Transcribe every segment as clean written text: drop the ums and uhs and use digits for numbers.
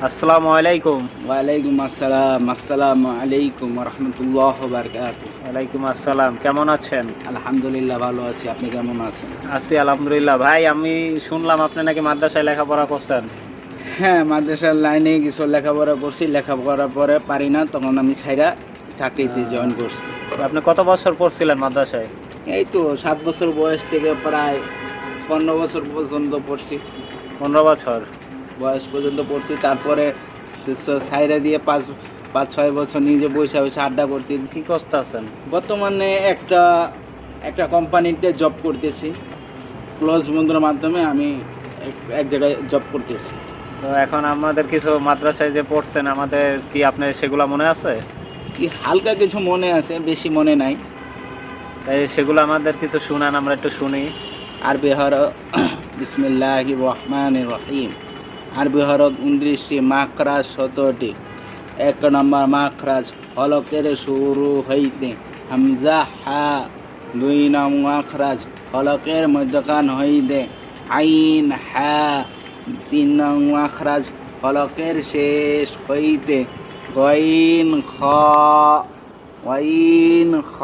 আসসালামু আলাইকুম। ওয়ালাইকুম আসসালাম। আসসালামু আলাইকুম রহমতুল্লাহ বারকাত। ওয়ালাইকুম আসসালাম। কেমন আছেন? আলহামদুলিল্লাহ ভালো আছি, আপনি কেমন আছেন? আছি আলহামদুলিল্লাহ। ভাই, আমি শুনলাম আপনি নাকি মাদ্রাসায় লেখাপড়া করছেন। হ্যাঁ, মাদ্রাসার লাইনে কিছু লেখাপড়া করছি, লেখাপড়ার পরে পারি না, তখন আমি ছাইরা চাকরিতে জয়েন করছি। আপনি কত বছর পড়ছিলেন মাদ্রাসায়? এই তো 7 বছর বয়স থেকে প্রায় 15 বছর পর্যন্ত পড়ছি, 15 বছর। বয়স পর্যন্ত পড়ছি। তারপরে ছাইরা দিয়ে 5-6 বছর নিজে বসে বসে আড্ডা করছি। কি করতে আছেন? বর্তমানে একটা একটা কোম্পানিতে জব করতেছি। ক্লোজ বন্ধুর মাধ্যমে আমি এক জায়গায় জব করতেছি। তো এখন আমাদের কিছু মাদ্রাসায় যে পড়ছেন, আমাদের কি আপনার সেগুলো মনে আছে? কি হালকা কিছু মনে আছে, বেশি মনে নাই। তাই সেগুলো আমাদের কিছু শুনান, আমরা একটু শুনি। আরবি হরফ বিসমিল্লাহির রহমানির রহিম। আরবি হরফ 29টি, মাখরাজ 17টি। 1 নম্বর মাখরাজ হলকের শুরু হইতে হামজা হা। 2 নং মাখরাজ হলকের মধ্যখান হইতে আইন হা। 3 নং মাখরাজ হলকের শেষ হইতে গইন খ। ওয়াইন খ।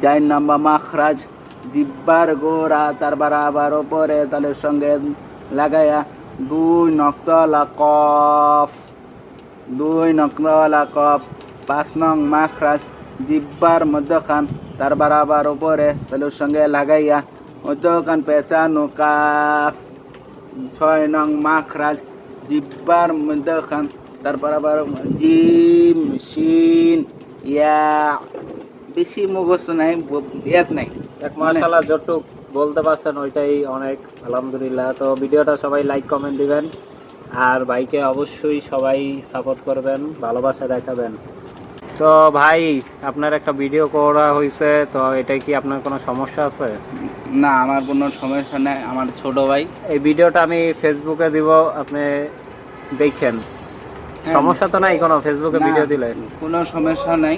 4 নম্বর মাখরাজ জিব্বার গোড়া তার বরাবর উপরে তালের সঙ্গে লাগায়া 2 নক্তলা কফ। 2 নক্তলা কফ। 5 নং মাখরাজ জিব্বার মধ্যখান তার বরাবর উপরে তালের সঙ্গে লাগাইয়া মধ্যখান পেঁচানো কাফ। 6 নং মাখরাজ জিব্বার মধ্যখান তার বরাবর জিম শিন ইয়া। বেশি মুখস্থ নাই, ইয়াদ নাই। এক মাশাআল্লাহ, যতটুক বলতে পারছেন ওইটাই অনেক, আলহামদুলিল্লাহ। তো ভিডিওটা সবাই লাইক কমেন্ট দিবেন, আর ভাইকে অবশ্যই সবাই সাপোর্ট করবেন, ভালোবাসা দেখাবেন। তো ভাই, আপনার একটা ভিডিও করা হয়েছে, তো এটাই কি আপনার কোনো সমস্যা আছে? না, আমার কোনো সমস্যা নাই, আমার ছোট ভাই। এই ভিডিওটা আমি ফেসবুকে দিব, আপনি দেখেন। হ্যাঁ, সমস্যা তো নাই কোনো ফেসবুকে না, ভিডিও দিলে? কোনো সমস্যা নাই।